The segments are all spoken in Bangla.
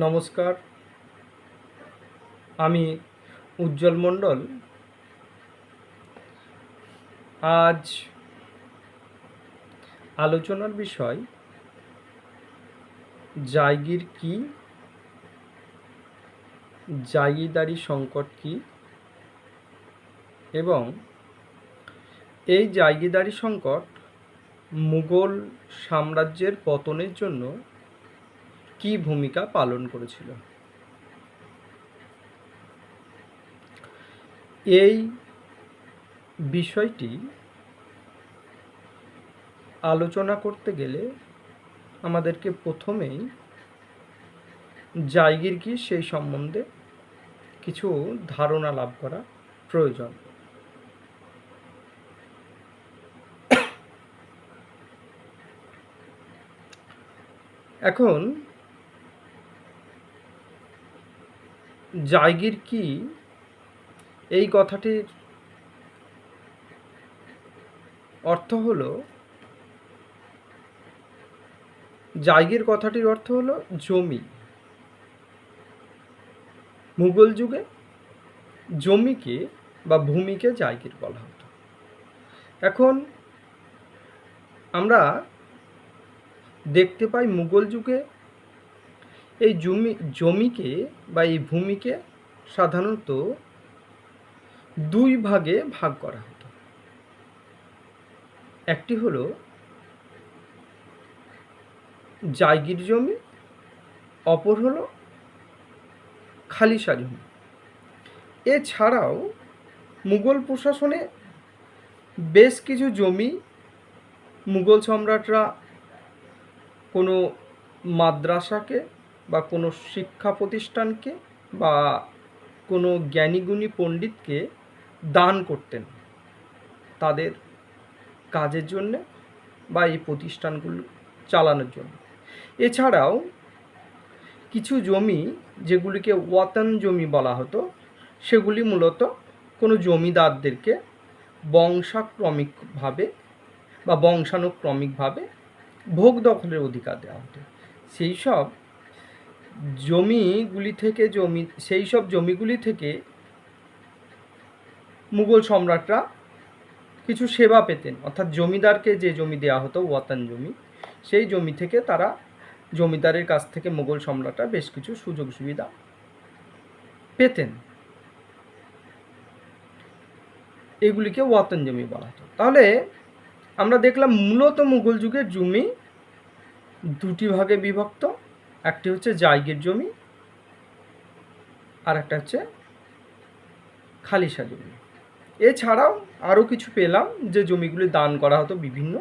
নমস্কার, আমি উজ্জ্বল মণ্ডল। আজ আলোচনার বিষয় জায়গির কি, জায়গিদারি সংকট কি এবং এই জায়গিদারি সংকট মুঘল সাম্রাজ্যের পতনের জন্য কি ভূমিকা পালন করেছিল। এই বিষয়টি আলোচনা করতে গেলে আমাদেরকে প্রথমেই জায়গির কি সেই সম্বন্ধে কিছু ধারণা লাভ করা প্রয়োজন। এখন জায়গির কি এই কথাটির অর্থ হলো, জায়গির কথাটির অর্থ হলো জমি। মুঘল যুগে জমিকে বা ভূমিকে জায়গির বলা হতো। এখন আমরা দেখতে পাই মুঘল যুগে এই জমিকে বা এই ভূমিকে সাধারণত দুই ভাগে ভাগ করা হতো। একটি হলো জায়গির জমি, অপর হলো খালিশা জমি। এছাড়াও মুঘল প্রশাসনে বেশ কিছু জমি মুঘল সম্রাটরা কোনো মাদ্রাসাকে বা কোনো শিক্ষা প্রতিষ্ঠানকে বা কোনো জ্ঞানীগুণী পণ্ডিতকে দান করতেন তাদের কাজের জন্যে বা এই প্রতিষ্ঠানগুলো চালানোর জন্য। এছাড়াও কিছু জমি যেগুলিকে ওয়াতন জমি বলা হতো, সেগুলি মূলত কোনো জমিদারদেরকে বংশাক্রমিকভাবে বা বংশানুক্রমিকভাবে ভোগ দখলের অধিকার দেওয়া হতো। সেই সব জমিগুলি থেকে মুঘল সম্রাটরা কিছু সেবা পেতেন, অর্থাৎ জমিদারকে যে জমি দেওয়া হতো ওয়াতন জমি, সেই জমি থেকে তারা জমিদারের কাছ থেকে মুঘল সম্রাটরা বেশ কিছু সুযোগ সুবিধা পেতেন। এগুলিকে ওয়াতন জমি বলা হতো। তাহলে আমরা দেখলাম মূলত মুঘল যুগের জমি দুটি ভাগে বিভক্ত। একটি হচ্ছে জায়গির জমি, আর একটা হচ্ছে খালিশা জমি। এছাড়াও আরও কিছু পেলাম যে জমিগুলি দান করা হতো, বিভিন্ন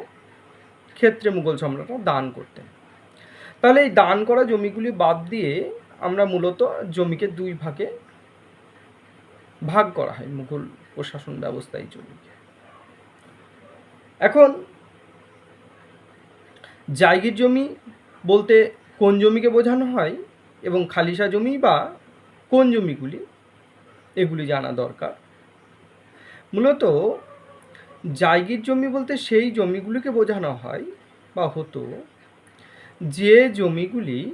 ক্ষেত্রে মুঘল সম্রাটরা দান করতেন। তাহলে এই দান করা জমিগুলি বাদ দিয়ে আমরা মূলত জমিকে দুই ভাগে ভাগ করা হয় মুঘল প্রশাসন ব্যবস্থায় জমিকে। এখন জায়গির জমি বলতে কোন জমিকে বোঝানো হয় এবং খালিশা জমি বা কোন জমিগুলি, এগুলি জানা দরকার। মূলত জায়গির জমি বলতে সেই জমিগুলিকে বোঝানো হয় বা হতো যে জমিগুলিকে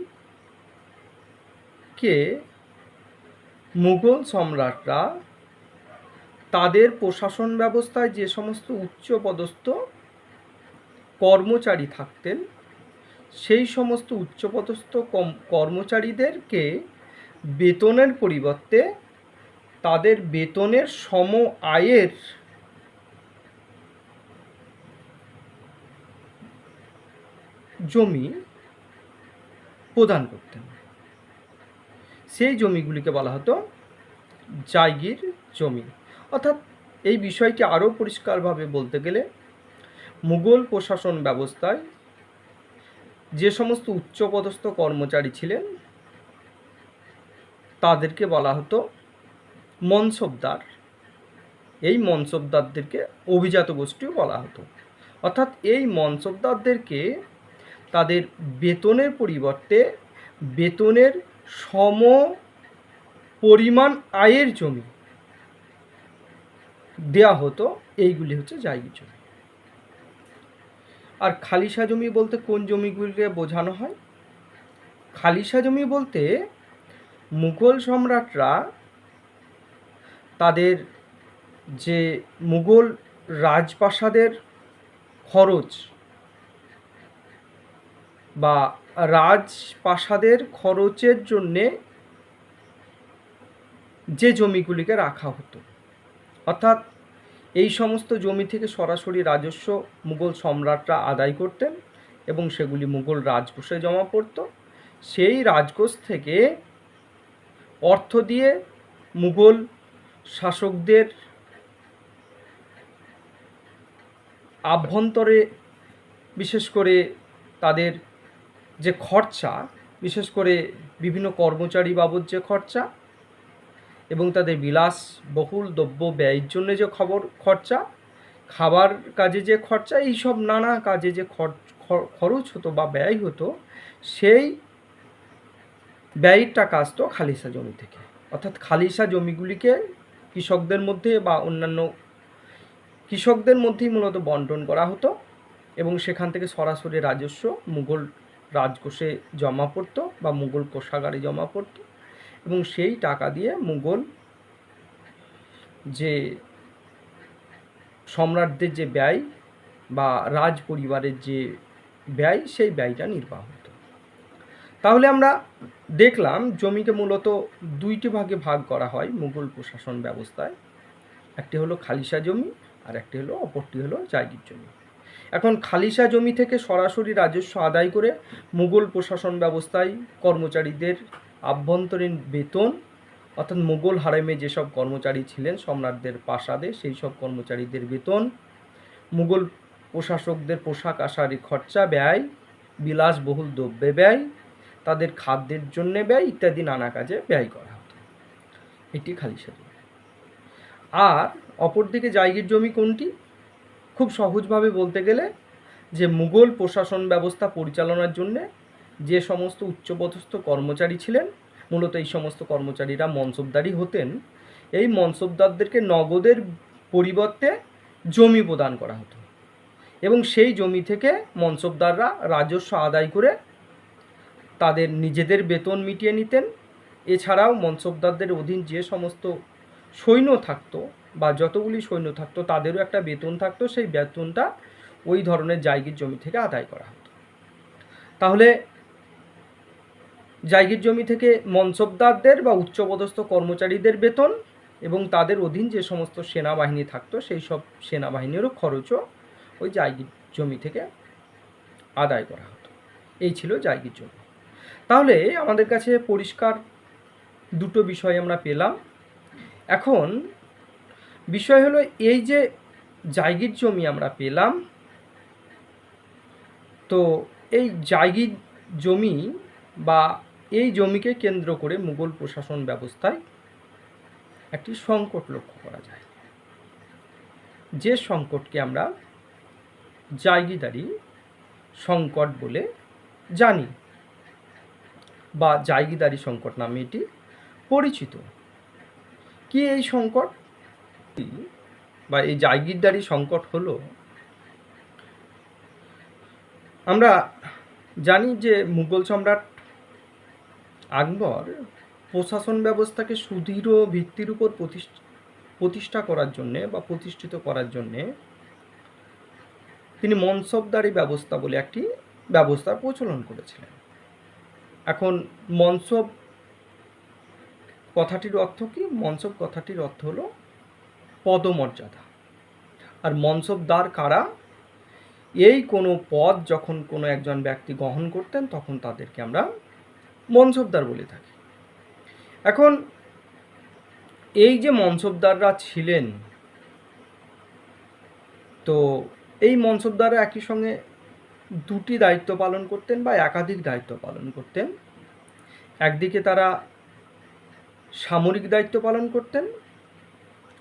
মুঘল সম্রাটরা তাদের প্রশাসন ব্যবস্থায় যে সমস্ত উচ্চপদস্থ কর্মচারী থাকতেন, সেই সমস্ত উচ্চপদস্থ কর্মচারীদেরকে বেতনের পরিবর্তে তাদের বেতনের সম আয়ের জমি প্রদান করতেন। সেই জমিগুলিকে বলা হতো জায়গির জমি। অর্থাৎ এই বিষয়টি আরও পরিষ্কারভাবে বলতে গেলে মুঘল প্রশাসন ব্যবস্থায় যে সমস্ত উচ্চপদস্থ কর্মচারী ছিলেন তাদেরকে বলা হতো মনসবদার। এই মনসবদারদেরকে অভিজাত গোষ্ঠীও বলা হতো। অর্থাৎ এই মনসবদারদেরকে তাদের বেতনের পরিবর্তে বেতনের সম পরিমাণ আয়ের জমি দেয়া হতো। এইগুলি হচ্ছে জায়গির জমি। আর খালিশা জমি বলতে কোন জমিগুলিকে বোঝানো হয়? খালিশা জমি বলতে মুঘল সম্রাটরা তাদের যে মুঘল রাজপ্রাসাদের খরচ বা রাজপ্রাসাদের খরচের জন্যে যে জমিগুলিকে রাখা হতো, অর্থাৎ এই সমস্ত জমি থেকে সরাসরি রাজস্ব মুঘল সম্রাটরা আদায় করতেন এবং সেগুলি মুঘল রাজকোষে জমা পড়ত। সেই রাজকোষ থেকে অর্থ দিয়ে মুঘল শাসকদের আভ্যন্তরে বিশেষ করে তাদের যে খরচা, বিশেষ করে বিভিন্ন কর্মচারী বাবদ যে খরচা এবং তাদের বিলাসবহুল দ্রব্য ব্যয়ের জন্য যে খরচা, খাবার কাজে যে খরচা, এইসব নানা কাজে যে খরচ হতো বা ব্যয় হতো, সেই ব্যয়ের টাকা আসতো খালিশা জমি থেকে। অর্থাৎ খালিশা জমিগুলিকে কৃষকদের মধ্যে বা অন্যান্য কৃষকদের মধ্যেই মূলত বন্টন করা হতো এবং সেখান থেকে সরাসরি রাজস্ব মুঘল রাজকোষে জমা পড়তো বা মুঘল কোষাগারে জমা পড়তো এবং সেই টাকা দিয়ে মুঘল যে সম্রাটদের যে ব্যয় বা রাজ পরিবারের যে ব্যয়, সেই ব্যয়টা নির্বাহ হতো। তাহলে আমরা দেখলাম জমিকে মূলত দুইটি ভাগে ভাগ করা হয় মুঘল প্রশাসন ব্যবস্থায়। একটি হলো খালিশা জমি আর একটি হলো অপরটি হলো জায়গির জমি। এখন খালিশা জমি থেকে সরাসরি রাজস্ব আদায় করে মুঘল প্রশাসন ব্যবস্থায় কর্মচারীদের আভ্যন্তরীণ বেতন, অর্থাৎ মুঘল হারেমে যেসব কর্মচারী ছিলেন সম্রাটদের প্রাসাদে, সেই সব কর্মচারীদের বেতন, মুঘল প্রশাসকদের পোশাক আশারি খরচা ব্যয়, বিলাসবহুল দ্রব্যে ব্যয়, তাদের খাদ্যের জন্যে ব্যয় ইত্যাদি নানা কাজে ব্যয় করা হতো। এটি খালিশা জমি। আর অপরদিকে জায়গির জমি কোনটি? খুব সহজভাবে বলতে গেলে যে মুঘল প্রশাসন ব্যবস্থা পরিচালনার জন্যে যে সমস্ত উচ্চপদস্থ কর্মচারী ছিলেন, মূলত এই সমস্ত কর্মচারীরা মনসবদারি হতেন, এই মনসবদারদেরকে নগদের পরিবর্তে জমি প্রদান করা হতো এবং সেই জমি থেকে মনসবদাররা রাজস্ব আদায় করে তাদের নিজেদের বেতন মিটিয়ে নিতেন। এছাড়াও মনসবদারদের অধীন যে সমস্ত সৈন্য থাকতো বা যতগুলি সৈন্য থাকতো তাদেরও একটা বেতন থাকতো, সেই বেতনটা ওই ধরনের জায়গির জমি থেকে আদায় করা হতো। তাহলে জায়গির জমি থেকে মনসবদারদের বা উচ্চপদস্থ কর্মচারীদের বেতন এবং তাদের অধীন যে সমস্ত সেনাবাহিনী থাকতো সেই সব সেনাবাহিনীরও খরচও ওই জায়গির জমি থেকে আদায় করা হতো। এই ছিল জায়গির জমি। তাহলে আমাদের কাছে পরিষ্কার দুটো বিষয় আমরা পেলাম। এখন বিষয় হলো এই যে জায়গির জমি আমরা পেলাম, তো এই জায়গির জমি বা এই জমিকে কেন্দ্র করে মুঘল প্রশাসন ব্যবস্থায় একটি সংকট লক্ষ্য করা যায়, যে সংকটকে আমরা জায়গিদারি সংকট বলে জানি বা জায়গিদারি সংকট নামে এটি পরিচিত। কি এই সংকট বা এই জায়গিরদারি সংকট হলো, আমরা জানি যে মুঘল সম্রাট আকবর প্রশাসন ব্যবস্থাকে সুদৃঢ় ভিত্তির উপর প্রতিষ্ঠা করার জন্যে বা প্রতিষ্ঠিত করার জন্যে তিনি মনসবদারি ব্যবস্থা বলে একটি ব্যবস্থার প্রচলন করেছিলেন। এখন মনসব কথাটির অর্থ কি? মনসব কথাটির অর্থ হলো পদমর্যাদা। আর মনসবদার কারা? এই কোনো পদ যখন কোনো একজন ব্যক্তি গ্রহণ করতেন তখন তাদেরকে আমরা মনসবদার বলে থাকি। এখন এই যে মনসবদাররা ছিলেন, তো এই মনসবদাররা একই সঙ্গে দুটি দায়িত্ব পালন করতেন বা একাধিক দায়িত্ব পালন করতেন। একদিকে তারা সামরিক দায়িত্ব পালন করতেন,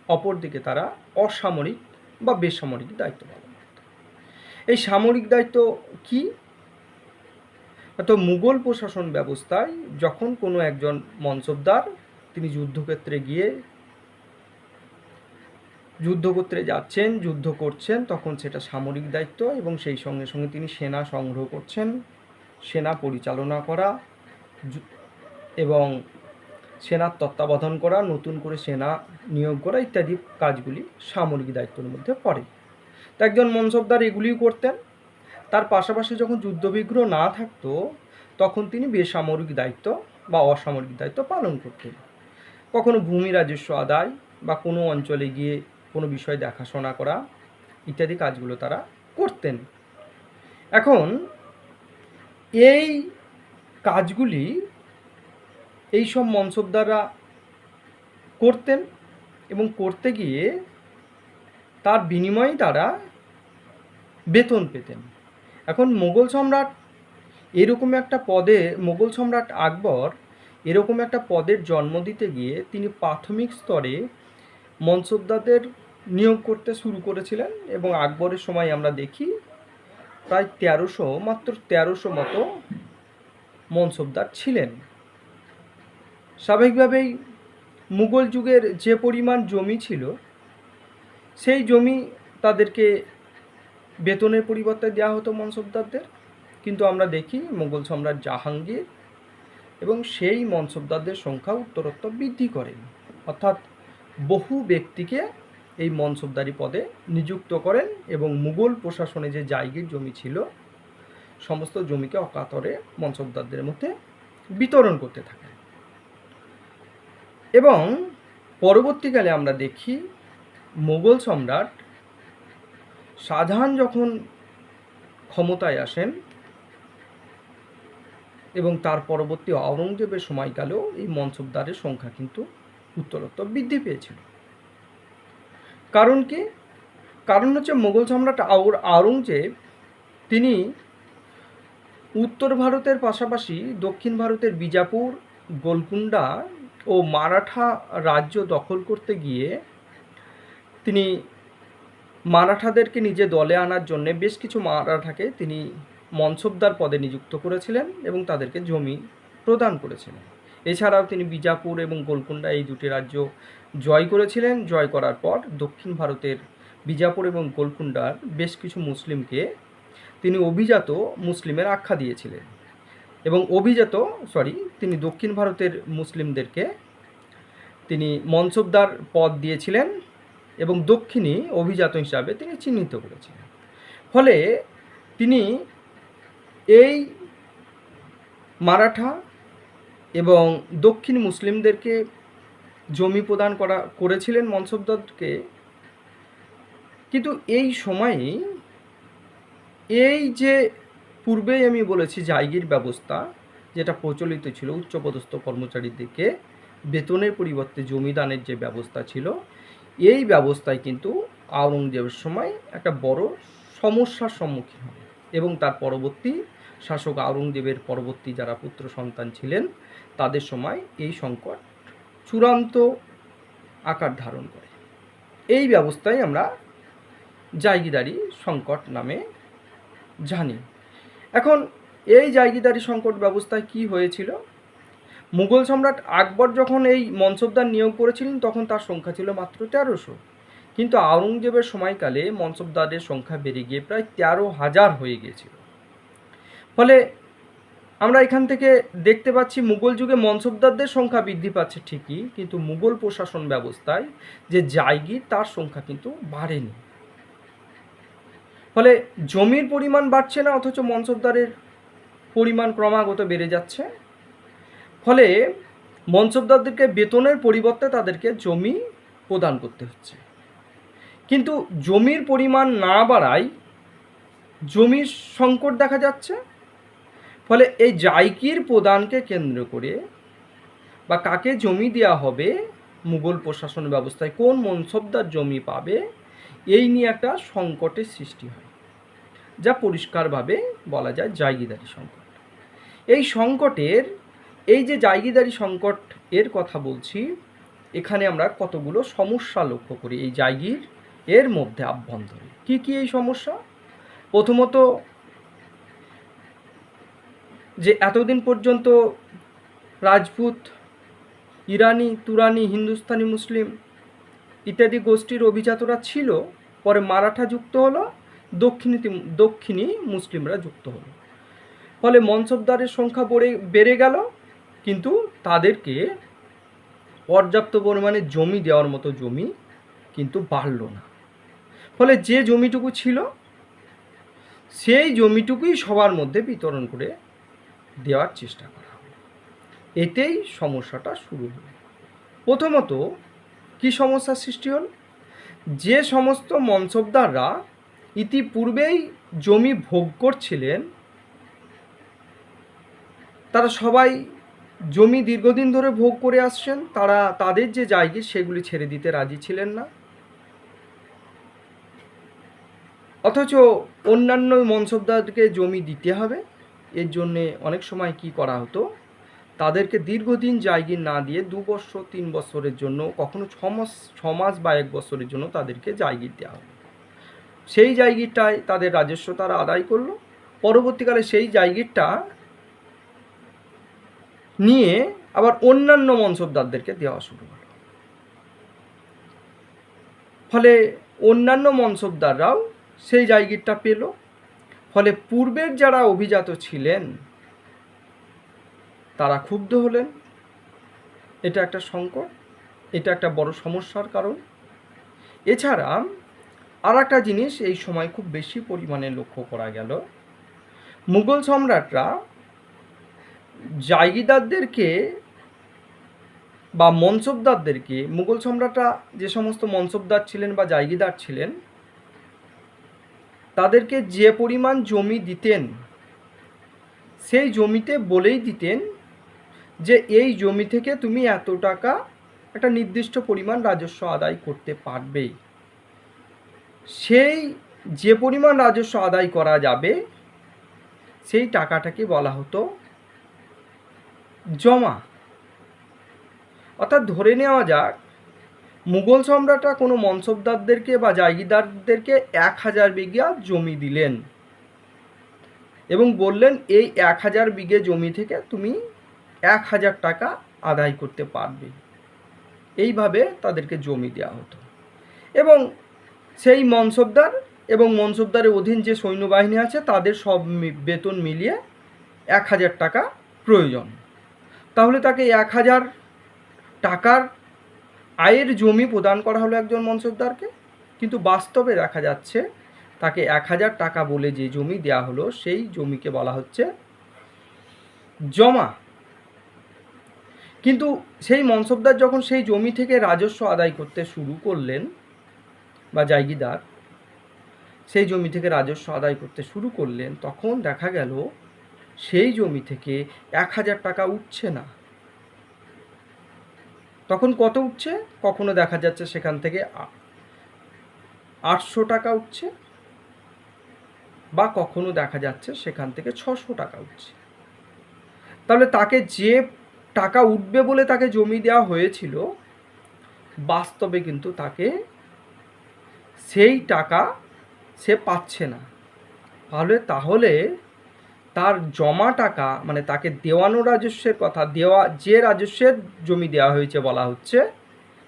অপরদিকে তারা অসামরিক বা বেসামরিক দায়িত্ব পালন করতেন। এই সামরিক দায়িত্ব কি? তো মুঘল প্রশাসন ব্যবস্থায় যখন কোনো একজন মনসবদার তিনি যুদ্ধক্ষেত্রে গিয়ে যুদ্ধ করতে যাচ্ছেন, যুদ্ধ করছেন, তখন সেটা সামরিক দায়িত্ব এবং সেই সঙ্গে সঙ্গে তিনি সেনা সংগ্রহ করছেন, সেনা পরিচালনা করা, এবং সেনার তত্ত্বাবধান করা, নতুন করে সেনা নিয়োগ করা ইত্যাদি কাজগুলি সামরিক দায়িত্বের মধ্যে পড়ে। তো একজন মনসবদার এগুলিও করতেন। তার পাশাপাশি যখন যুদ্ধবিগ্রহ না থাকতো তখন তিনি বেসামরিক দায়িত্ব বা অসামরিক দায়িত্ব পালন করতেন। কখনো ভূমি রাজস্ব আদায় বা কোনো অঞ্চলে গিয়ে কোনো বিষয় দেখাশোনা করা ইত্যাদি কাজগুলো তারা করতেন। এখন এই কাজগুলি এইসব মনসবদাররা করতেন এবং করতে গিয়ে তার বিনিময়ে তারা বেতন পেতেন। এখন মোগল সম্রাট এরকম একটা পদে, মোগল সম্রাট আকবর এরকম একটা পদের জন্ম দিতে গিয়ে তিনি প্রাথমিক স্তরে মনসবদারদের নিয়োগ করতে শুরু করেছিলেন এবং আকবরের সময় আমরা দেখি প্রায় 1300 মতো মনসবদার ছিলেন। স্বাভাবিকভাবেই মুঘল যুগের যে পরিমাণ জমি ছিল সেই জমি তাদেরকে বেতনের পরিবর্তে দেওয়া হতো মনসবদারদের, কিন্তু আমরা দেখি মুঘল সম্রাট জাহাঙ্গীর এবং সেই মনসবদারদের সংখ্যা উত্তরোত্তর বৃদ্ধি করেন, অর্থাৎ বহু ব্যক্তিকে এই মনসবদারি পদে নিযুক্ত করেন এবং মুঘল প্রশাসনে যে জায়গির জমি ছিল সমস্ত জমিকে অকাতরে মনসবদারদের মধ্যে বিতরণ করতে থাকেন। এবং পরবর্তীকালে আমরা দেখি মুঘল সম্রাট শাহজাহান যখন ক্ষমতায় আসেন এবং তার পরবর্তী আওরঙ্গজেবের সময়কালেও এই মনসবদারের সংখ্যা কিন্তু উত্তরোত্তর বৃদ্ধি পেয়েছিল। কারণ কি? কারণ হচ্ছে মুঘল সম্রাট আওরঙ্গজেব তিনি উত্তর ভারতের পাশাপাশি দক্ষিণ ভারতের বিজাপুর, গোলকুন্ডা ও মারাঠা রাজ্য দখল করতে গিয়ে তিনি মারাঠাদেরকে নিজে দলে আনার জন্য বেশ কিছু মারাঠাকে তিনি মনসবদার পদে নিযুক্ত করেছিলেন এবং তাদেরকে জমি প্রদান করেছিলেন। এছাড়াও তিনি বিজাপুর এবং গোলকুন্ডা এই দুটি রাজ্য জয় করেছিলেন। জয় করার পর দক্ষিণ ভারতের বিজাপুর এবং গোলকুন্ডার বেশ কিছু মুসলিমকে তিনি অভিজাত মুসলিমের আখ্যা দিয়েছিলেন এবং তিনি দক্ষিণ ভারতের মুসলিমদেরকে তিনি মনসবদার পদ দিয়েছিলেন এবং দক্ষিণী অভিজাত হিসাবে তিনি চিহ্নিত করেছিলেন। ফলে তিনি এই মারাঠা এবং দক্ষিণ মুসলিমদেরকে জমি প্রদান করেছিলেন মনসবদারকে। কিন্তু এই সময়ে এই যে পূর্বেই আমি বলেছি জায়গির ব্যবস্থা যেটা প্রচলিত ছিল, উচ্চপদস্থ কর্মচারীদেরকে বেতনের পরিবর্তে জমিদানের যে ব্যবস্থা ছিল, এই ব্যবস্থায় কিন্তু আওরঙ্গজেবের সময় একটা বড় সমস্যার সম্মুখীন হয় এবং তার পরবর্তী শাসক আওরঙ্গজেবের পরবর্তী যারা পুত্র সন্তান ছিলেন তাদের সময় এই সংকট চূড়ান্ত আকার ধারণ করে। এই ব্যবস্থায় আমরা জায়গিদারি সংকট নামে জানি। এখন এই জায়গিদারি সংকট ব্যবস্থায় কি হয়েছিল? মুঘল সম্রাট আকবর যখন এই মনসবদার নিয়োগ করেছিলেন তখন তার সংখ্যা ছিল মাত্র 1300, কিন্তু আওরঙ্গজেবের সময়কালে মনসবদারের সংখ্যা বেড়ে গিয়ে প্রায় 13,000 হয়ে গিয়েছিল। ফলে আমরা এখান থেকে দেখতে পাচ্ছি মুঘল যুগে মনসবদারদের সংখ্যা বৃদ্ধি পাচ্ছে ঠিকই, কিন্তু মুঘল প্রশাসন ব্যবস্থায় যে জায়গির তার সংখ্যা কিন্তু বাড়েনি। ফলে জমির পরিমাণ বাড়ছে না, অথচ মনসবদারের পরিমাণ ক্রমাগত বেড়ে যাচ্ছে। ফলে মনসবদারদেরকে বেতনের পরিবর্তে তাদেরকে জমি প্রদান করতে হচ্ছে, কিন্তু জমির পরিমাণ না বাড়ায় জমির সংকট দেখা যাচ্ছে। ফলে এই জায়গির প্রদানকে কেন্দ্র করে বা কাকে জমি দেওয়া হবে, মুঘল প্রশাসন ব্যবস্থায় কোন মনসবদার জমি পাবে, এই নিয়ে একটা সংকটের সৃষ্টি হয়, যা পরিষ্কারভাবে বলা যায় জায়গিদারি সংকট। এই সংকটের এই যে জায়গিদারি সংকট এর কথা বলছি, এখানে আমরা কতগুলো সমস্যা লক্ষ্য করি এই জায়গির এর মধ্যে আভ্যন্তরে। কি কি এই সমস্যা? প্রথমত, যে এতদিন পর্যন্ত রাজপুত, ইরানি, তুরানি, হিন্দুস্তানি মুসলিম ইত্যাদি গোষ্ঠীর অভিজাতরা ছিল, পরে মারাঠা যুক্ত হলো, দক্ষিণী মুসলিমরা যুক্ত হলো। ফলে মনসবদারের সংখ্যা বেড়ে গেল কিন্তু তাদেরকে পর্যাপ্ত পরিমাণে জমি দেওয়ার মতো জমি কিন্তু বাড়ল না। ফলে যে জমিটুকু ছিল সেই জমিটুকুই সবার মধ্যে বিতরণ করে দেওয়ার চেষ্টা করা হলো। এতেই সমস্যাটা শুরু হলো। প্রথমত কি সমস্যার সৃষ্টি হল? যে সমস্ত মনসবদাররা ইতিপূর্বেই জমি ভোগ করছিলেন, তারা সবাই জমি দীর্ঘদিন ধরে ভোগ করে আসছেন, তারা তাদের যে জায়গা সেগুলি ছেড়ে দিতে রাজি ছিলেন না। অথচ অন্যান্য মনসবদারকে জমি দিতে হবে, এর জন্যে অনেক সময় কি করা হতো, তাদেরকে দীর্ঘদিন জায়গা না দিয়ে 2 বছর 3 বছরের জন্য, কখনো 6 মাস বা 1 বছরের জন্য তাদেরকে জায়গা দেওয়া হলো। সেই জায়গাটায় তাদের রাজস্ব তারা আদায় করলো। পরবর্তীকালে সেই জায়গাটা নিয়ে আবার অন্যান্য মনসবদারদেরকে দেওয়া শুরু হলো। ফলে অন্যান্য মনসবদাররাও সেই জায়গাটা পেল। ফলে পূর্বের যারা অভিজাত ছিলেন তারা ক্ষুব্ধ হলেন। এটা একটা সংকট, এটা একটা বড় সমস্যার কারণ। এছাড়া আর একটা জিনিস এই সময় খুব বেশি পরিমাণে লক্ষ্য করা গেল, মুঘল সম্রাটরা জায়গিদারদেরকে বা মনসবদারদেরকে, মুঘল সম্রাটরা যে সমস্ত মনসবদার ছিলেন বা জায়গিদার ছিলেন, তাদেরকে যে পরিমাণ জমি দিতেন সেই জমিতে বলেই দিতেন যে এই জমি থেকে তুমি এত টাকা একটা নির্দিষ্ট পরিমাণ রাজস্ব আদায় করতে পারবে। সেই যে পরিমাণ রাজস্ব আদায় করা যাবে সেই টাকাটাকে বলা হতো জমা। অর্থাৎ ধরে নেওয়া যাক মুঘল সম্রাটরা কোনো মনসবদারদেরকে বা জায়গিদারদেরকে 1000 বিঘা জমি দিলেন এবং বললেন এই 1000 বিঘে জমি থেকে তুমি 1000 টাকা আদায় করতে পারবে। এইভাবে তাদেরকে জমি দেওয়া হতো এবং সেই মনসবদার এবং মনসবদারের অধীন যে সৈন্যবাহিনী আছে তাদের সব বেতন মিলিয়ে 1000 টাকা প্রয়োজন। তাহলে তাকে 1000 টাকার আয়ের জমি প্রদান করা হলো একজন মনসবদারকে, কিন্তু বাস্তবে দেখা যাচ্ছে তাকে 1000 টাকা বলে যে জমি দেওয়া হলো সেই জমিকে বলা হচ্ছে জমা। কিন্তু সেই মনসবদার যখন সেই জমি থেকে রাজস্ব আদায় করতে শুরু করলেন বা জায়গিদার সেই জমি থেকে রাজস্ব আদায় করতে শুরু করলেন, তখন দেখা গেল সেই জমি থেকে 1000 টাকা উঠছে না। তখন কত উঠছে? কখনো দেখা যাচ্ছে সেখান থেকে 800 টাকা উঠছে বা কখনো দেখা যাচ্ছে সেখান থেকে 600 টাকা উঠছে। তাহলে তাকে যে টাকা উঠবে বলে তাকে জমি দেওয়া হয়েছিল, বাস্তবে কিন্তু তাকে সেই টাকা সে পাচ্ছে না। তাহলে তার জমা টাকা, মানে তাকে দেওয়ানো রাজস্বের কথা, যে রাজস্বের জমি দেওয়া হয়েছে বলা হচ্ছে,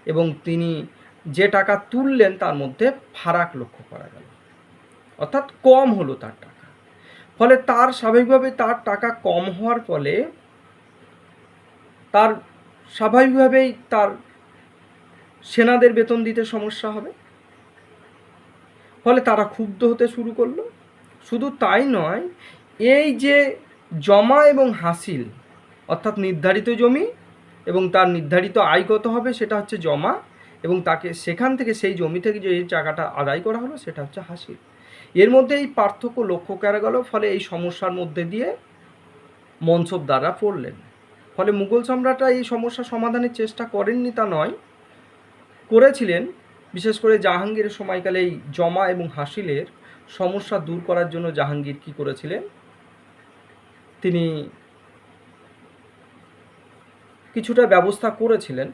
এবং তিনি যে টাকা তুললেন তার মধ্যে ফারাক লক্ষ্য করা গেল, অর্থাৎ কম হলো তার টাকা। ফলে তার স্বাভাবিকভাবে তার টাকা কম হওয়ার ফলে তার স্বাভাবিকভাবেই তার সেনাদের বেতন দিতে সমস্যা হবে। ফলে তারা ক্ষুব্ধ হতে শুরু করলো। শুধু তাই নয়, এই যে জমা এবং হাসিল, অর্থাৎ নির্ধারিত জমি এবং তার নির্ধারিত আয় কত হবে সেটা হচ্ছে জমা, এবং তাকে সেখান থেকে সেই জমি থেকে যে টাকাটা আদায় করা হলো সেটা হচ্ছে হাসিল। এর মধ্যে এই পার্থক্য লক্ষ্য করা গেল। ফলে এই সমস্যার মধ্যে দিয়ে মনসবদাররা পড়লেন। ফলে মুঘল সম্রাটরা এই সমস্যা সমাধানের চেষ্টা করেননি তা নয়, করেছিলেন। বিশেষ করে জাহাঙ্গীরের সময়কালে এই জমা এবং হাসিলের সমস্যা দূর করার জন্য জাহাঙ্গীর কী করেছিলেন, তিনি কিছুটা ব্যবস্থা করেছিলেন,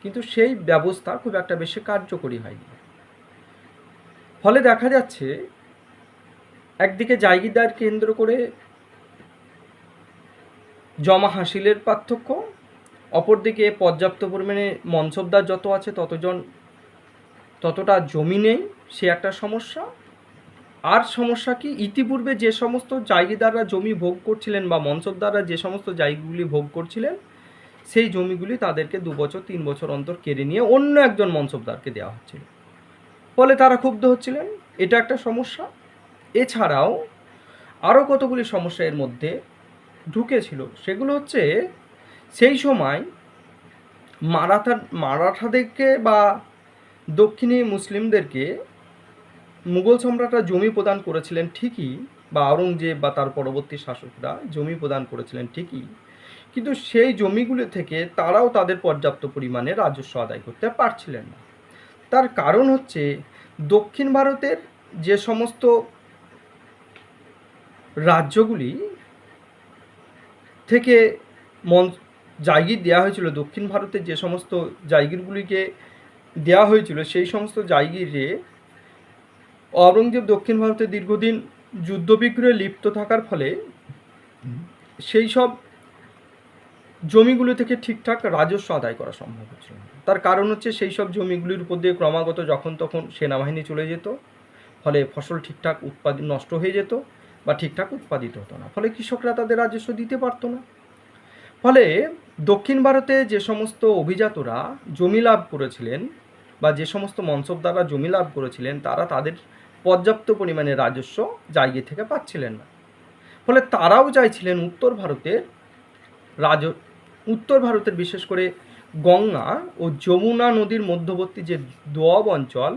কিন্তু সেই ব্যবস্থা খুব একটা বেশি কার্যকরী হয়নি। ফলে দেখা যাচ্ছে একদিকে জায়গিদার কেন্দ্র করে জমা হাসিলের পার্থক্য, অপরদিকে পর্যাপ্ত পরিমাণে মনসবদার যত আছে ততটা জমি নেই, সে একটা সমস্যা। আর সমস্যা কি, ইতিপূর্বে যে সমস্ত জায়গিদাররা জমি ভোগ করছিলেন বা মনসবদাররা যে সমস্ত জায়গাগুলি ভোগ করছিলেন, সেই জমিগুলি তাদেরকে 2 বছর 3 বছর অন্তর কেড়ে নিয়ে অন্য একজন মনসবদারকে দেওয়া হচ্ছিল। ফলে তারা ক্ষুব্ধ হচ্ছিলেন, এটা একটা সমস্যা। এছাড়াও আরও কতগুলি সমস্যা এর মধ্যে ঢুকেছিল। সেগুলো হচ্ছে, সেই সময় মারাঠাদেরকে বা দক্ষিণী মুসলিমদেরকে মুঘল সম্রাটরা জমি প্রদান করেছিলেন ঠিকই, বা আওরঙ্গজেব বা তার পরবর্তী শাসকরা জমি প্রদান করেছিলেন ঠিকই, কিন্তু সেই জমিগুলি থেকে তারাও তাদের পর্যাপ্ত পরিমাণে রাজস্ব আদায় করতে পারছিলেন না। তার কারণ হচ্ছে, দক্ষিণ ভারতের যে সমস্ত রাজ্যগুলি থেকে জায়গির দেওয়া হয়েছিল, দক্ষিণ ভারতের যে সমস্ত জায়গিরগুলিকে দেওয়া হয়েছিল, সেই সমস্ত জায়গিরে আওরঙ্গজেব দক্ষিণ ভারতে দীর্ঘদিন যুদ্ধবিগ্রহে লিপ্ত থাকার ফলে সেই সব জমিগুলো থেকে ঠিকঠাক রাজস্ব আদায় করা সম্ভব হচ্ছিল না। তার কারণ হচ্ছে, সেই সব জমিগুলির উপর দিয়ে ক্রমাগত যখন তখন সেনাবাহিনী চলে যেত, ফলে ফসল ঠিকঠাক নষ্ট হয়ে যেত বা ঠিকঠাক উৎপাদিত হতো না, ফলে কৃষকরা তাদের রাজস্ব দিতে পারতো না। ফলে দক্ষিণ ভারতে যে সমস্ত অভিজাতরা জমি লাভ করেছিলেন বা যে সমস্ত মনসবদাররা জমি লাভ করেছিলেন, তারা তাদের পর্যাপ্ত পরিমাণে রাজস্ব জায়গা থেকে পাচ্ছিলেন না। ফলে তারাও চাইছিলেন উত্তর ভারতের বিশেষ করে গঙ্গা ও যমুনা নদীর মধ্যবর্তী যে দোয়াব অঞ্চল,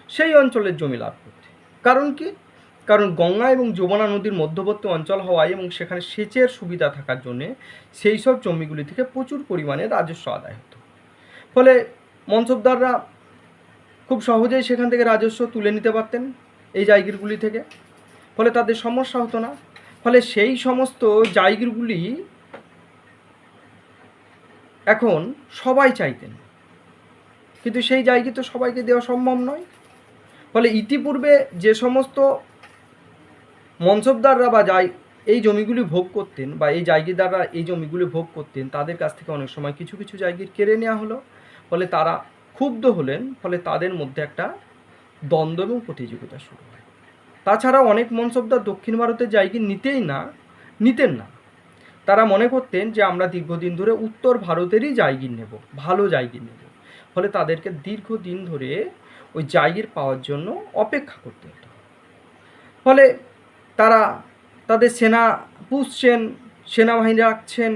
সেই অঞ্চলের জমি লাভ করতে। কারণ কি? কারণ গঙ্গা এবং যমুনা নদীর মধ্যবর্তী অঞ্চল হওয়ায় এবং সেখানে সেচের সুবিধা থাকার জন্যে সেই সব জমিগুলি থেকে প্রচুর পরিমাণে রাজস্ব আদায় হতো। ফলে মনসবদাররা খুব সহজেই সেখান থেকে রাজস্ব তুলে নিতে পারতেন এই জায়গাগুলি থেকে, ফলে তাদের সমস্যা হতো না। ফলে সেই সমস্ত জায়গাগুলি এখন সবাই চাইতেন, কিন্তু সেই জায়গা তো সবাইকে দেওয়া সম্ভব নয়। ফলে ইতিপূর্বে যে সমস্ত মনসবদাররা বা এই জমিগুলি ভোগ করতেন বা এই জায়গিদাররা এই জমিগুলি ভোগ করতেন, তাদের কাছ থেকে অনেক সময় কিছু কিছু জায়গা কেড়ে নেওয়া হলো। ফলে তারা ক্ষুব্ধ হলেন, ফলে তাদের মধ্যে একটা দ্বন্দ্ব এবং প্রতিযোগিতা শুরু হয়। তাছাড়াও অনেক মনসবদার দক্ষিণ ভারতের জায়গা নিতেন না। তারা মনে করতেন যে আমরা দীর্ঘদিন ধরে উত্তর ভারতেরই জায়গা নেব, ভালো জায়গা নেব। ফলে তাদেরকে দীর্ঘদিন ধরে ওই জায়গা পাওয়ার জন্য অপেক্ষা করতে হতো। ফলে তারা তাদের সেনা পুষছেন, সেনাবাহিনী রাখছেন,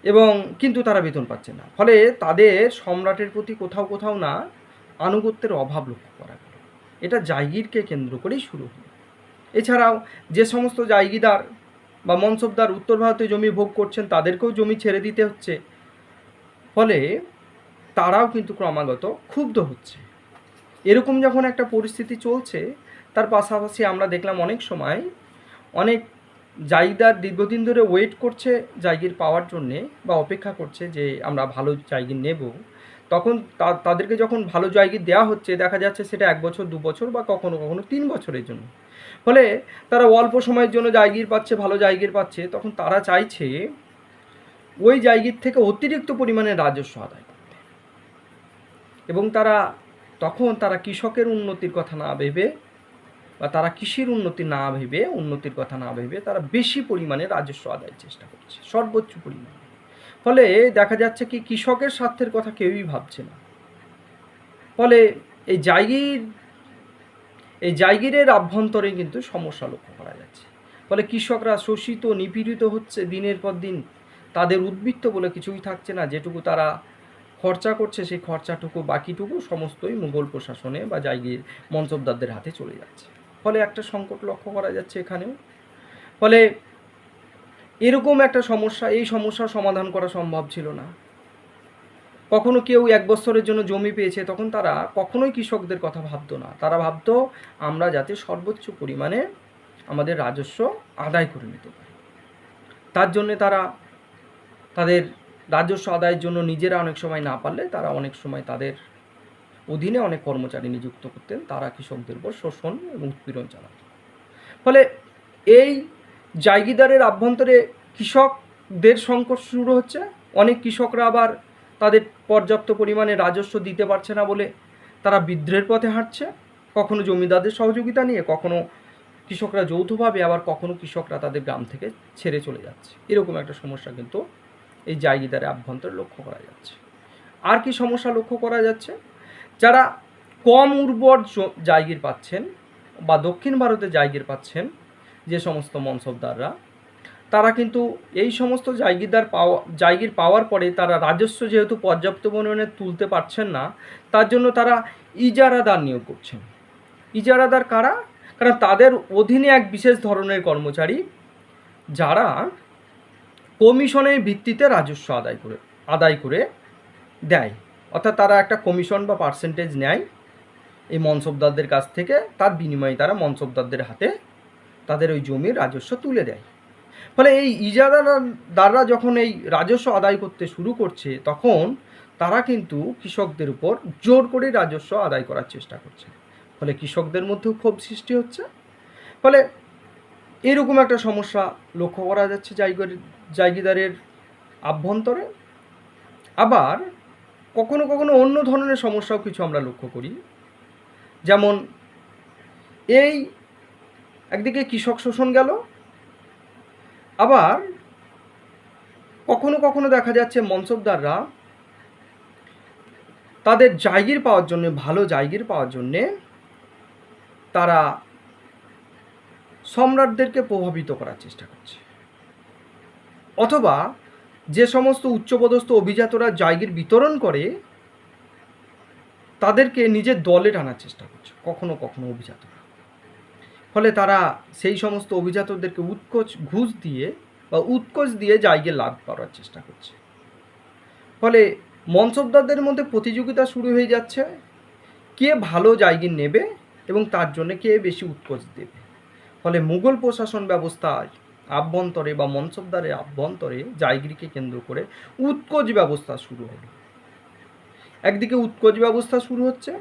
এবং কিন্তু তারা বেতন পাচ্ছে না। ফলে তাদের সম্রাটের প্রতি কোথাও না আনুগত্যের অভাব লক্ষ্য করা গেল। এটা জায়গিরকে কেন্দ্র করেই শুরু হলো। এছাড়াও যে সমস্ত জায়গিদার বা মনসবদার উত্তর ভারতে জমি ভোগ করছেন, তাদেরকেও জমি ছেড়ে দিতে হচ্ছে। ফলে তারাও কিন্তু ক্রমাগত ক্ষুব্ধ হচ্ছে। এরকম যখন একটা পরিস্থিতি চলছে, তার পাশাপাশি আমরা দেখলাম অনেক সময় অনেক জায়গিদার দীর্ঘদিন ধরে ওয়েট করছে জায়গির পাওয়ার জন্যে বা অপেক্ষা করছে যে আমরা ভালো জায়গা নেব। তখন তাদেরকে যখন ভালো জায়গা দেওয়া হচ্ছে, দেখা যাচ্ছে সেটা 1 বছর 2 বছর বা কখনো 3 বছরের জন্য। ফলে তারা অল্প সময়ের জন্য জায়গির পাচ্ছে, ভালো জায়গির পাচ্ছে, তখন তারা চাইছে ওই জায়গির থেকে অতিরিক্ত পরিমাণে রাজস্ব আদায় করতে। এবং তখন তারা কৃষকের উন্নতির কথা না ভেবে বা তারা কৃষির উন্নতির কথা না ভেবে তারা বেশি পরিমাণে রাজস্ব আদায়ের চেষ্টা করছে, সর্বোচ্চ পরিমাণে। ফলে দেখা যাচ্ছে কি, কৃষকের স্বার্থের কথা কেউই ভাবছে না। ফলে এই জায়গিরের আভ্যন্তরে কিন্তু সমস্যা লক্ষ্য করা যাচ্ছে। ফলে কৃষকরা শোষিত, নিপীড়িত হচ্ছে দিনের পর দিন। তাদের উদ্বৃত্ত বলে কিছুই থাকছে না। যেটুকু তারা খরচা করছে, সেই খরচাটুকু বাকিটুকু সমস্তই মুঘল প্রশাসনে বা জায়গির মনসবদারদের হাতে চলে যাচ্ছে। ফলে একটা সংকট লক্ষ্য করা যাচ্ছে এখানেও। ফলে এরকম একটা সমস্যা, এই সমস্যার সমাধান করা সম্ভব ছিল না। কখনো কেউ 1 বছরের জন্য জমি পেয়েছে, তখন তারা কখনোই কৃষকদের কথা ভাবতো না। তারা ভাবতো আমরা যাতে সর্বোচ্চ পরিমাণে আমাদের রাজস্ব আদায় করে নিতে পারি। তার জন্যে তাদের রাজস্ব আদায়ের জন্য নিজেরা অনেক সময় না পারলে তারা অনেক সময় তাদের অধীনে অনেক কর্মচারী নিযুক্ত করতেন, তারা কৃষকদের উপর শোষণ এবং উৎপীড়ন চালাত। ফলে এই জায়গিদারের আভ্যন্তরে কৃষকদের সংকট শুরু হচ্ছে। অনেক কৃষকরা আবার তাদের পর্যাপ্ত পরিমাণে রাজস্ব দিতে পারছে না বলে তারা বিদ্রোহের পথে হাঁটছে। কখনো জমিদারদের সহযোগিতা নিয়ে, কখনো কৃষকরা যৌথভাবে, আবার কখনো কৃষকরা তাদের গ্রাম থেকে ছেড়ে চলে যাচ্ছে। এরকম একটা সমস্যা কিন্তু এই জায়গিদারের আভ্যন্তরে লক্ষ্য করা যাচ্ছে। আর কি সমস্যা লক্ষ্য করা যাচ্ছে? যারা কম উর্বর জায়গির পাচ্ছেন বা দক্ষিণ ভারতে জায়গির পাচ্ছেন যে সমস্ত মনসবদাররা, তারা কিন্তু এই সমস্ত জায়গির পাওয়ার পরে তারা রাজস্ব যেহেতু পর্যাপ্ত পরিমাণে তুলতে পারছেন না, তার জন্য তারা ইজারাদার নিয়োগ করছেন। ইজারাদার কারা? কারণ তাদের অধীনে এক বিশেষ ধরনের কর্মচারী যারা কমিশনের ভিত্তিতে রাজস্ব আদায় করে দেয়। অর্থাৎ তারা একটা কমিশন বা পার্সেন্টেজ নেয় এই মনসবদারদের কাছ থেকে, তার বিনিময়ে তারা মনসবদারদের হাতে তাদের ওই জমির রাজস্ব তুলে দেয়। ফলে এই ইজারাদাররা যখন এই রাজস্ব আদায় করতে শুরু করছে, তখন তারা কিন্তু কৃষকদের উপর জোর করে রাজস্ব আদায় করার চেষ্টা করছে। ফলে কৃষকদের মধ্যেও ক্ষোভ সৃষ্টি হচ্ছে। ফলে এরকম একটা সমস্যা লক্ষ্য করা যাচ্ছে জায়গিদারের আভ্যন্তরে। আবার কখনো কখনো অন্য ধরনের সমস্যাও কিছু আমরা লক্ষ্য করি। যেমন এই একদিকে কৃষক শোষণ গেল, আবার কখনো কখনো দেখা যাচ্ছে মনসবদাররা তাদের জায়গির পাওয়ার জন্য, ভালো জায়গির পাওয়ার জন্যে তারা সম্রাটদেরকে প্রভাবিত করার চেষ্টা করছে, অথবা যে সমস্ত উচ্চপদস্থ অভিজাতরা জায়গির বিতরণ করে তাদেরকে নিজের দলে টানার চেষ্টা করছে কখনো কখনো অভিজাতরা। ফলে তারা সেই সমস্ত অভিজাতদেরকে উৎকোচ দিয়ে জায়গির লাভ করার চেষ্টা করছে। ফলে মনসবদারদের মধ্যে প্রতিযোগিতা শুরু হয়ে যাচ্ছে, কে ভালো জায়গির নেবে এবং তার জন্য কে বেশি উৎকোচ দেবে। ফলে মুঘল প্রশাসন ব্যবস্থায় আভ্যন্তরে বা মনসবদারের আভ্যন্তরে জায়গিরকে কেন্দ্র করে উৎকোচ ব্যবস্থা শুরু হলো। একদিকে উৎকোচ ব্যবস্থা শুরু হচ্ছে,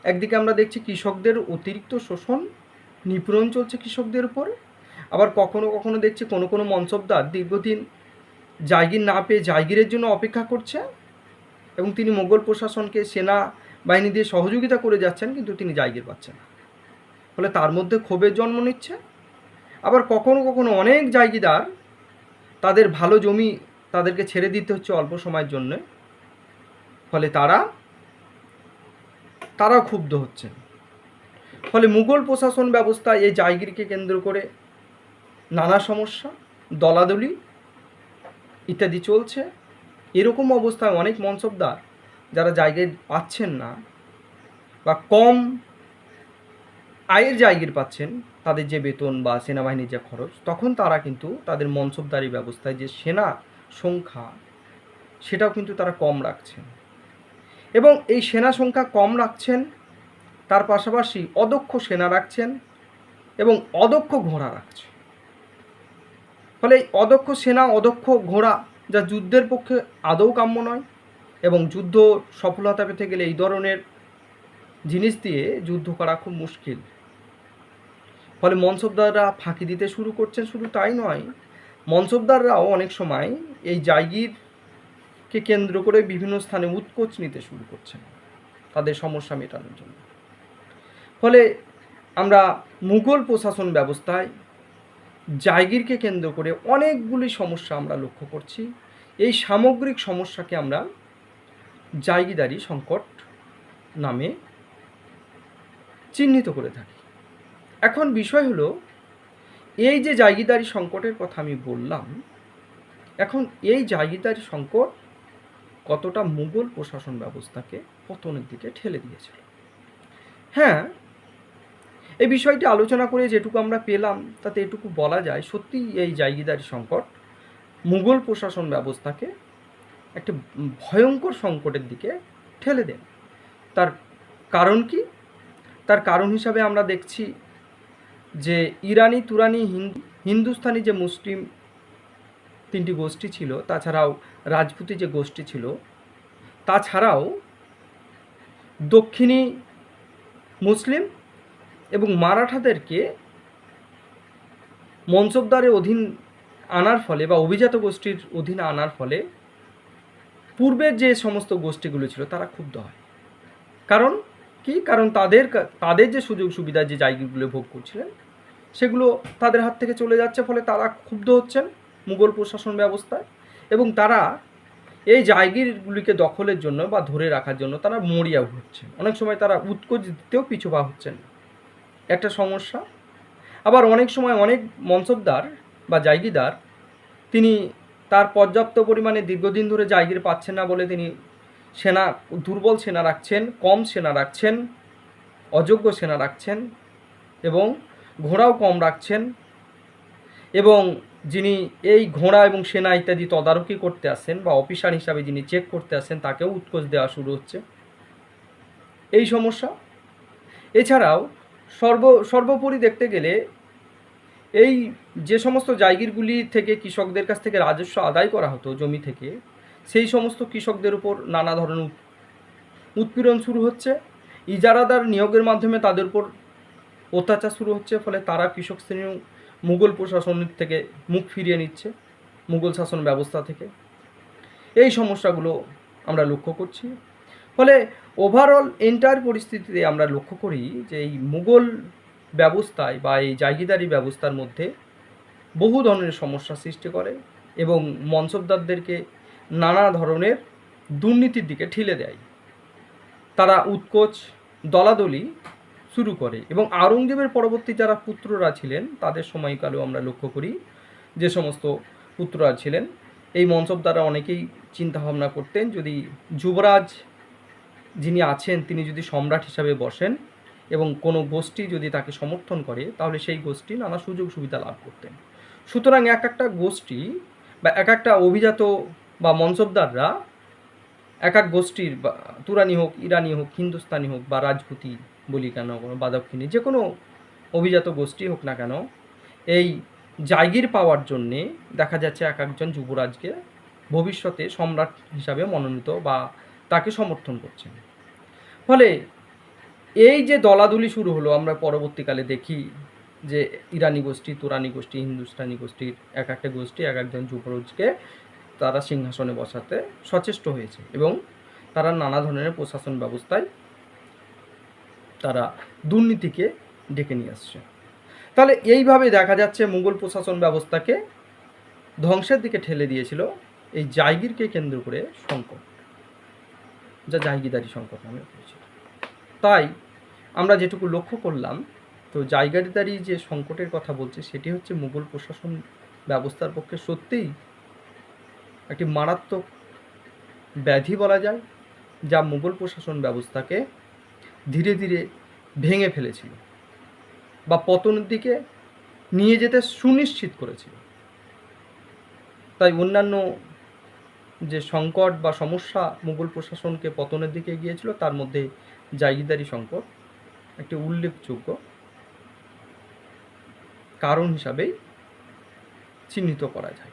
একদিকে আমরা দেখছি কৃষকদের অতিরিক্ত শোষণ, নিপীড়ন চলছে কৃষকদের উপরে। আবার কখনো কখনো দেখছি কোনো কোনো মনসবদার দীর্ঘদিন জায়গির না পেয়ে জায়গিরের জন্য অপেক্ষা করছে এবং তিনি মোগল প্রশাসনকে সেনা বাহিনী দিয়ে সহযোগিতা করে যাচ্ছেন, কিন্তু তিনি জায়গির পাচ্ছেন না। ফলে তার মধ্যে ক্ষোভের জন্ম নিচ্ছে। আবার কখনো কখনো অনেক জায়গিদার তাদের ভালো জমি তাদেরকে ছেড়ে দিতে হচ্ছে অল্প সময়ের জন্য, ফলে তারাও ক্ষুব্ধ হচ্ছেন। ফলে মুঘল প্রশাসন ব্যবস্থায় এই জায়গিরকে কেন্দ্র করে নানা সমস্যা, দলাদলি ইত্যাদি চলছে। এরকম অবস্থায় অনেক মনসবদার যারা জায়গির পাচ্ছেন না বা কম আয়ের জায়গির পাচ্ছেন, তাদের যে বেতন বা সেনাবাহিনীর যে খরচ, তখন তারা কিন্তু তাদের মনসবদারি ব্যবস্থায় যে সেনা সংখ্যা সেটাও কিন্তু তারা কম রাখছেন। এবং এই সেনা সংখ্যা কম রাখছেন, তার পাশাপাশি অদক্ষ সেনা রাখছেন এবং অদক্ষ ঘোড়া রাখছে। ফলে এই অদক্ষ সেনা, অদক্ষ ঘোড়া, যা যুদ্ধের পক্ষে আদৌ কাম্য নয়, এবং যুদ্ধ সফলতা পেতে গেলে এই ধরনের জিনিস দিয়ে যুদ্ধ করা খুব মুশকিল। ফলে মনসবদাররা ফাঁকি দিতে শুরু করছেন। শুধু তাই নয়, মনসবদাররাও অনেক সময় এই জায়গিরকে কেন্দ্র করে বিভিন্ন স্থানে উৎকোচ নিতে শুরু করছেন তাদের সমস্যা মেটানোর জন্য। ফলে আমরা মুঘল প্রশাসন ব্যবস্থায় জায়গিরকে কেন্দ্র করে অনেকগুলি সমস্যা আমরা লক্ষ্য করছি। এই সামগ্রিক সমস্যাকে আমরা জায়গিদারি সংকট নামে চিহ্নিত করে থাকি। এখন বিষয় হলো, এই যে জায়গিদারি সংকটের কথা আমি বললাম, এখন এই জায়গিদারি সংকট কতটা মুঘল প্রশাসন ব্যবস্থাকে পতনের দিকে ঠেলে দিয়েছিল। হ্যাঁ, এই বিষয়টি আলোচনা করে যেটুকু আমরা পেলাম তাতে এটুকু বলা যায়, সত্যি এই জায়গিদারি সংকট মুঘল প্রশাসন ব্যবস্থাকে একটা ভয়ঙ্কর সংকটের দিকে ঠেলে দেন। তার কারণ কি? তার কারণ হিসাবে আমরা দেখছি যে ইরানি, তুরানি, হিন্দুস্তানি যে মুসলিম তিনটি গোষ্ঠী ছিল, তাছাড়াও রাজপুতি যে গোষ্ঠী ছিল, তাছাড়াও দক্ষিণী মুসলিম এবং মারাঠাদেরকে মনসবদারের অধীন আনার ফলে বা অভিজাত গোষ্ঠীর অধীনে আনার ফলে পূর্বের যে সমস্ত গোষ্ঠীগুলো ছিল তারা ক্ষুব্ধ হয়। কারণ কি কারণ তাদের যে সুযোগ সুবিধা যে জায়গাগুলো ভোগ করছিলেন সেগুলো তাদের হাত থেকে চলে যাচ্ছে, ফলে তারা ক্ষুব্ধ হচ্ছেন মুঘল প্রশাসন ব্যবস্থায়, এবং তারা এই জায়গাগুলিকে দখলের জন্য বা ধরে রাখার জন্য তারা মরিয়া হচ্ছেন। অনেক সময় তারা উৎকোচ দিতেও পিছু পা হচ্ছেন, একটা সমস্যা। আবার অনেক সময় অনেক মনসবদার বা জায়গিদার তিনি তার পর্যাপ্ত পরিমাণে দীর্ঘদিন ধরে জায়গির পাচ্ছেন না বলে তিনি দুর্বল সেনা রাখছেন, কম সেনা রাখছেন, অযোগ্য সেনা রাখছেন এবং ঘোড়াও কম রাখছেন, এবং যিনি এই ঘোড়া এবং সেনা ইত্যাদি তদারকি করতে আসেন বা অফিসার হিসাবে যিনি চেক করতে আসেন তাকেও উৎকোচ দেওয়া শুরু হচ্ছে, এই সমস্যা। এছাড়াও সর্বোপরি দেখতে গেলে এই যে সমস্ত জায়গিরগুলি থেকে কৃষকদের কাছ থেকে রাজস্ব আদায় করা হতো জমি থেকে, সেই সমস্ত কৃষকদের উপর নানা ধরনের উৎপীড়ন শুরু হচ্ছে, ইজারাদার নিয়োগের মাধ্যমে তাদের উপর অত্যাচার শুরু হচ্ছে, ফলে তারা কৃষক শ্রেণী মুঘল প্রশাসনের থেকে মুখ ফিরিয়ে নিচ্ছে, মুঘল শাসন ব্যবস্থা থেকে। এই সমস্যাগুলো আমরা লক্ষ্য করছি। ফলে ওভারঅল এন্টায়ার পরিস্থিতিতে আমরা লক্ষ্য করি যে এই মুঘল ব্যবস্থায় বা এই জায়গিদারি ব্যবস্থার মধ্যে বহু ধরনের সমস্যা সৃষ্টি করে এবং মনসবদারদেরকে নানা ধরনের দুর্নীতির দিকে ঠেলে দেয়। তারা উৎকোচ, দলাদলি শুরু করে, এবং আওরঙ্গজেবের পরবর্তী যারা পুত্ররা ছিলেন তাদের সময়কালেও আমরা লক্ষ্য করি যে সমস্ত পুত্ররা ছিলেন, এই মনসবদাররা অনেকেই চিন্তাভাবনা করতেন যদি যুবরাজ যিনি আছেন তিনি যদি সম্রাট হিসাবে বসেন এবং কোনো গোষ্ঠী যদি তাকে সমর্থন করে তাহলে সেই গোষ্ঠী নানা সুযোগ সুবিধা লাভ করতেন। সুতরাং এক একটা গোষ্ঠী বা এক একটা অভিজাত বা মনসবদাররা এক এক গোষ্ঠীর, বা তুরানি হোক, ইরানি হোক, হিন্দুস্তানি হোক বা রাজপুতি বলি কেন, কোনো বাদক্ষিণী, যে কোনো অভিজাত গোষ্ঠী হোক না কেন, এই জায়গির পাওয়ার জন্যে দেখা যাচ্ছে এক একজন যুবরাজকে ভবিষ্যতে সম্রাট হিসাবে মনোনীত বা তাকে সমর্থন করছেন। ফলে এই যে দলাদলি শুরু হলো, আমরা পরবর্তীকালে দেখি যে ইরানি গোষ্ঠী, তুরানি গোষ্ঠী, হিন্দুস্তানি গোষ্ঠীর এক একটা গোষ্ঠী এক একজন যুবরাজকে তারা সিংহাসনে বসাতে সচেষ্ট হয়েছে এবং তারা নানা ধরনের প্রশাসন ব্যবস্থায় তারা দুর্নীতিকে ডেকে নিয়ে আসছে। তাহলে এইভাবে দেখা যাচ্ছে মুঘল প্রশাসন ব্যবস্থাকে ধ্বংসের দিকে ঠেলে দিয়েছিল এই জায়গিরকে কেন্দ্র করে সংকট, যা জায়গিদারি সংকট নামে পরিচিত। তাই আমরা যেটুকু লক্ষ্য করলাম, তো জায়গিদারি যে সংকটের কথা বলছে সেটি হচ্ছে মুঘল প্রশাসন ব্যবস্থার পক্ষে সত্যিই একটি মারাত্মক ব্যাধি বলা যায়, যা মুঘল প্রশাসন ব্যবস্থাকে ধীরে ধীরে ভেঙে ফেলেছিল বা পতনের দিকে নিয়ে যেতে সুনিশ্চিত করেছিল। তাই অন্যান্য যে সংকট বা সমস্যা মুঘল প্রশাসনকে পতনের দিকে গিয়েছিল তার মধ্যে জায়গিদারি সংকট একটি উল্লেখযোগ্য কারণ হিসাবেই চিহ্নিত করা যায়।